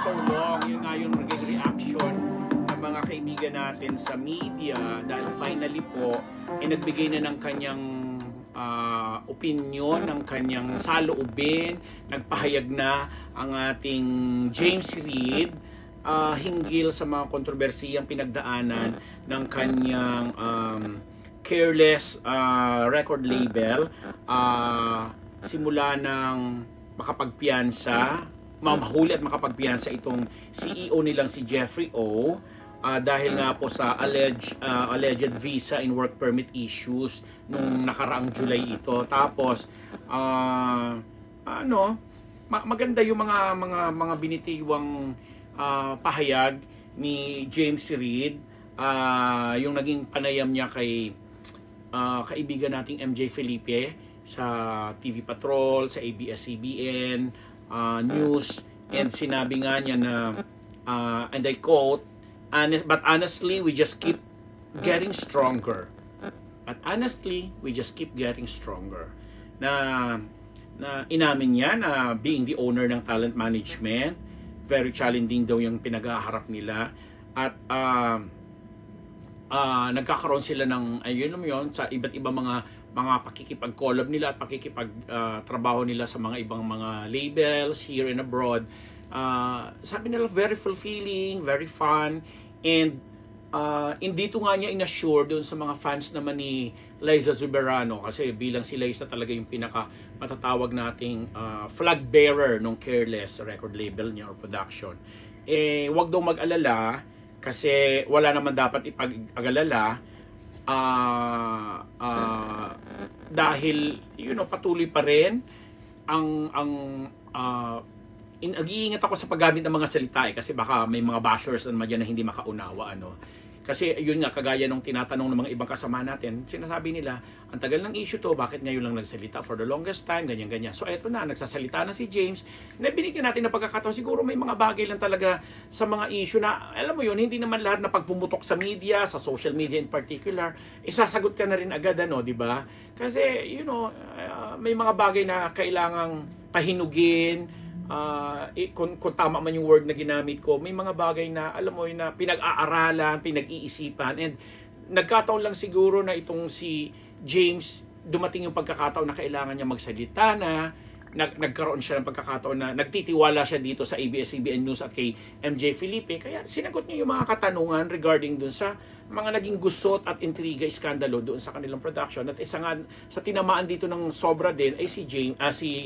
so long. Yun nga yung naging reaction ng mga kaibigan natin sa media dahil finally po nagbigay na ng kanyang opinion, ng kanyang saloobin, nagpahayag na ang ating James Reid hinggil sa mga kontrobersiyang pinagdaanan ng kanyang Careless record label simula ng makapagpiyansa, mahuli at makapagpiyansa itong CEO nilang si Jeffrey O dahil nga po sa alleged visa and work permit issues nung nakaraang July ito. Tapos maganda yung mga binitiwang pahayag ni James Reid, yung naging panayam niya kay kaibigan nating MJ Felipe sa TV Patrol, sa ABS-CBN News, and sinabi nga niya na and I quote, but honestly we just keep getting stronger. At honestly we just keep getting stronger. Na inamin niya na being the owner ng talent management, very challenging daw yung pinag-aharap nila, at nagkakaroon sila ng ayun sa iba't ibang mga pakikipag-collab nila at pakikipag-trabaho nila sa mga ibang mga labels here and abroad. Sabi nila very fulfilling, very fun, and dito nga niya inassure doon sa mga fans naman ni Liza Soberano, kasi bilang si Liza talaga yung pinaka matatawag nating flag bearer ng Careless record label niya or production. Wag daw mag-alala kasi wala naman dapat ipag-agalala dahil patuloy pa rin nag-iingat ako sa paggamit ng mga salita kasi baka may mga bashers naman dyan na hindi makaunawa kasi yun nga, kagaya nung tinatanong ng mga ibang kasama natin, sinasabi nila, ang tagal ng issue to, bakit ngayon lang nagsalita for the longest time, ganyan-ganyan. So eto na, nagsasalita na si James, na binigyan natin na pagkakataon. Siguro may mga bagay lang talaga sa mga issue na, alam mo yun, hindi naman lahat na pagpumutok sa media, sa social media in particular, isasagot ka na rin agad, di ba? Kasi, may mga bagay na kailangang pahinugin. Kung tama man yung word na ginamit ko, may mga bagay na alam mo yun na pinag-aaralan, pinag-iisipan, and nagkataon lang siguro na itong si James dumating yung pagkakataon na kailangan niya magsalita na nagkaroon siya ng pagkakataon na nagtitiwala siya dito sa ABS-CBN News at kay MJ Felipe, kaya sinagot niya yung mga katanungan regarding dun sa mga naging gusot at intriga, iskandalo doon sa kanilang production. At isa nga sa tinamaan dito ng sobra din ay si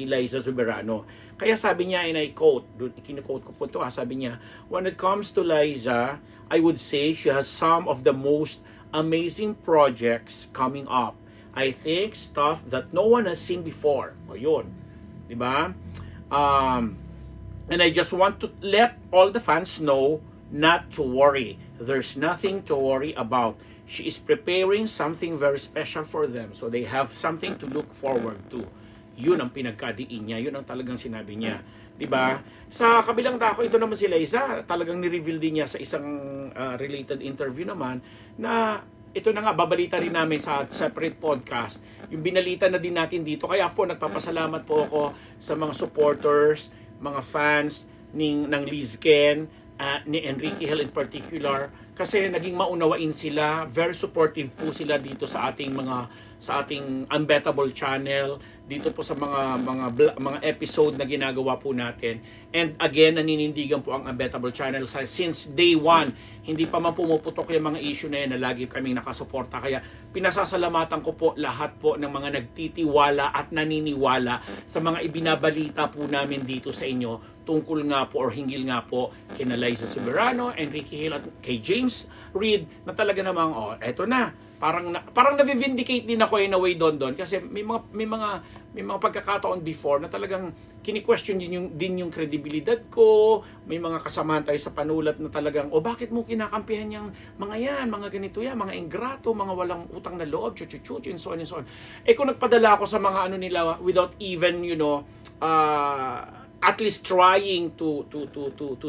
Liza Soberano. Kaya sabi niya, and I quote, kinu-quote ko po ito, sabi niya, when it comes to Liza, I would say she has some of the most amazing projects coming up. I think stuff that no one has seen before. O yun, diba? And I just want to let all the fans know not to worry. There's nothing to worry about. She is preparing something very special for them. So they have something to look forward to. Yun ang pinagkadiin niya. Yun ang talagang sinabi niya. Diba? Sa kabilang dako, ito naman si Liza, talagang ni-reveal din niya sa isang related interview naman na ito na nga, babalita rin namin sa separate podcast. Yung binalita na din natin dito. Kaya po, nagpapasalamat po ako sa mga supporters, mga fans ng Lizken, ni Enrique Hill in particular, kasi naging maunawain sila, very supportive po sila dito sa ating Unbettable channel, dito po sa mga episode na ginagawa po natin. And again, naninindigan po ang Unbettable channel since day one. Hindi pa man pumuputok yung mga issue na yan na lagi kaming nakasuporta. Kaya pinasasalamatan ko po lahat po ng mga nagtitiwala at naniniwala sa mga ibinabalita po namin dito sa inyo tungkol nga po or hinggil nga po kina Liza Soberano, Enrique Hill at kay James Reid, na talaga namang eto na, parang na-vindicate din ako in a way doon kasi may mga pagkakataon before na talagang kini-question din yung credibilidad ko. May mga kasamahan tayo sa panulat na talagang bakit mo kinakampihan yung mga yan, mga ganito yan, mga ingrato, mga walang utang na loob, chuchuchuchu, and so on and so on. Kung nagpadala ako sa mga nila without even at least trying to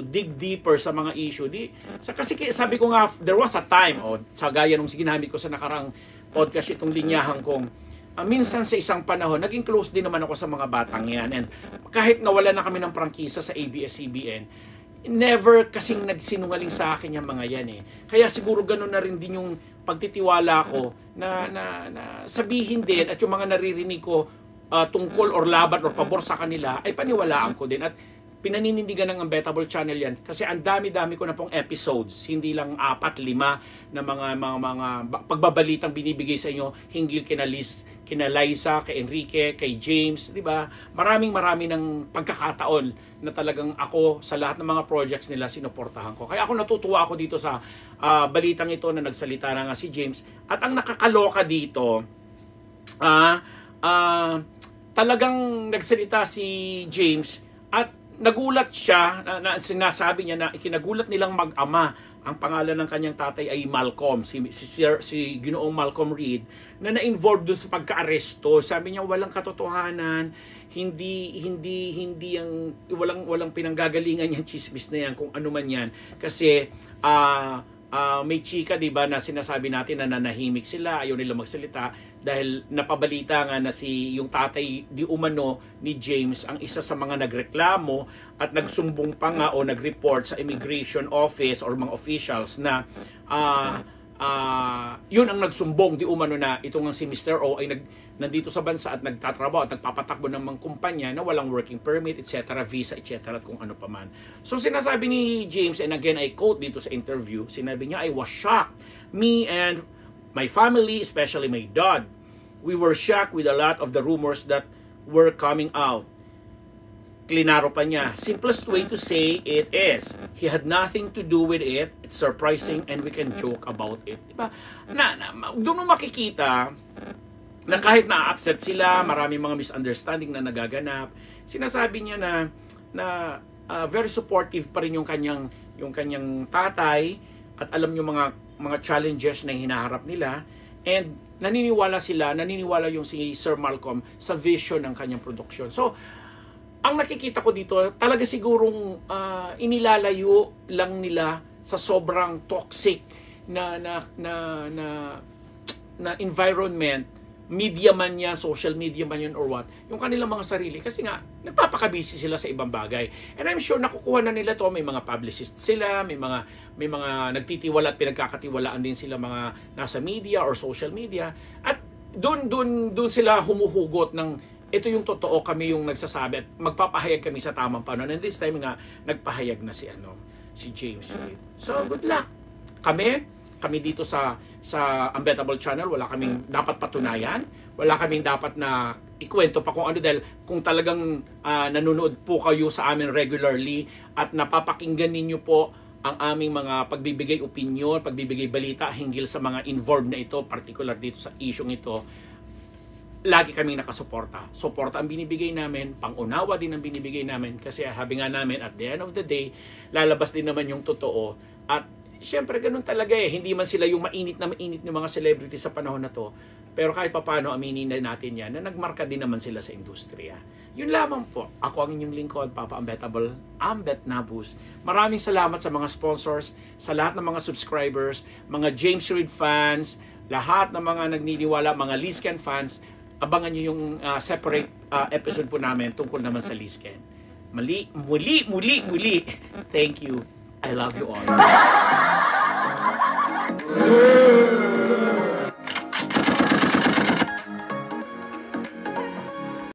dig deeper sa mga issue. Kasi sabi ko nga, there was a time, sa gaya nung ginamit ko sa nakarang podcast, itong linyahan kong, minsan sa isang panahon, naging close din naman ako sa mga batang yan. And kahit nawala na kami ng prangkisa sa ABS-CBN, never kasing nagsinungaling sa akin yung mga yan eh. Kaya siguro ganun na rin din yung pagtitiwala ko na sabihin din at yung mga naririnig ko tungkol or laban or pabor sa kanila ay paniwalaan ko din at pinaninindigan ng Unbettable Channel yan kasi ang dami-dami ko na pong episodes, hindi lang 4-5 na mga pagbabalitang binibigay sa inyo hinggil kina Liza, kay Enrique, kay James, di ba? Marami ng pagkakataon na talagang ako sa lahat ng mga projects nila sinuportahan ko. Kaya ako natutuwa ako dito sa balitang ito na nagsalita na nga si James. At ang nakakaloka dito, talagang nagsalita si James at nagulat siya na sinasabi niya na ikinagulat nilang mag-ama. Ang pangalan ng kanyang tatay ay Malcolm, si Ginoong Malcolm Reed, na na-involved dun sa pagka-aresto. Sabi niya walang katotohanan, hindi ang walang pinanggagalingan yung chismis na yan kung ano man yan kasi may chika, di ba, na sinasabi natin na nanahimik sila, ayaw nila magsalita dahil napabalita nga na yung tatay di umano ni James ang isa sa mga nagreklamo at nagsumbong pa nga o nag-report sa immigration office or mga officials na yun ang nagsumbong di umano na itong si Mr. O ay nandito sa bansa at nagtatrabaho at nagpapatakbo ng mga kumpanya na walang working permit, etc., visa, etc., at kung ano pa man. So sinasabi ni James, and again I quote dito sa interview, sinabi niya, I was shocked. Me and my family, especially my dad, we were shocked with a lot of the rumors that were coming out. Klinaro pa niya, simplest way to say it is, he had nothing to do with it, it's surprising and we can joke about it. Diba? Doon mo makikita na kahit na-upset sila, maraming mga misunderstanding na nagaganap, sinasabi niya na very supportive pa rin yung kanyang tatay at alam niyo mga challenges na hinaharap nila and naniniwala yung si Sir Malcolm sa vision ng kanyang produksyon. So, ang nakikita ko dito, talaga sigurong inilalayo lang nila sa sobrang toxic na environment, media man yan, social media man yan or what, yung kanilang mga sarili. Kasi nga, nagpapakabisi sila sa ibang bagay. And I'm sure nakukuha na nila to. May mga publicists sila, may mga nagtitiwala at pinagkakatiwalaan din sila mga nasa media or social media. At doon sila humuhugot ng ito yung totoo, kami yung nagsasabi at magpapahayag kami sa tamang panahon. And this time nga, nagpahayag na si James. So, good luck. Kami dito sa Unbettable Channel, wala kaming dapat patunayan, wala kaming dapat na ikwento pa kung ano dahil kung talagang nanonood po kayo sa amin regularly at napapakinggan ninyo po ang aming mga pagbibigay opinion, pagbibigay balita hinggil sa mga involved na ito, particular dito sa isyong ito, lagi kaming nakasuporta. Suporta ang binibigay namin, pangunawa din ang binibigay namin kasi sabi nga namin at the end of the day, lalabas din naman yung totoo at siyempre ganun talaga eh. Hindi man sila yung mainit ng mga celebrity sa panahon na to. Pero kahit papaano aminin na natin yan na nagmarka din naman sila sa industriya. Yun lamang po. Ako ang inyong lingkod, Papa Unbettable, Ambet Nabus. Maraming salamat sa mga sponsors, sa lahat ng mga subscribers, mga James Reid fans, lahat ng mga nagniniwala, mga Lizken fans. Abangan nyo yung separate episode po namin tungkol naman sa Lizken. Muli. Thank you. I love you all.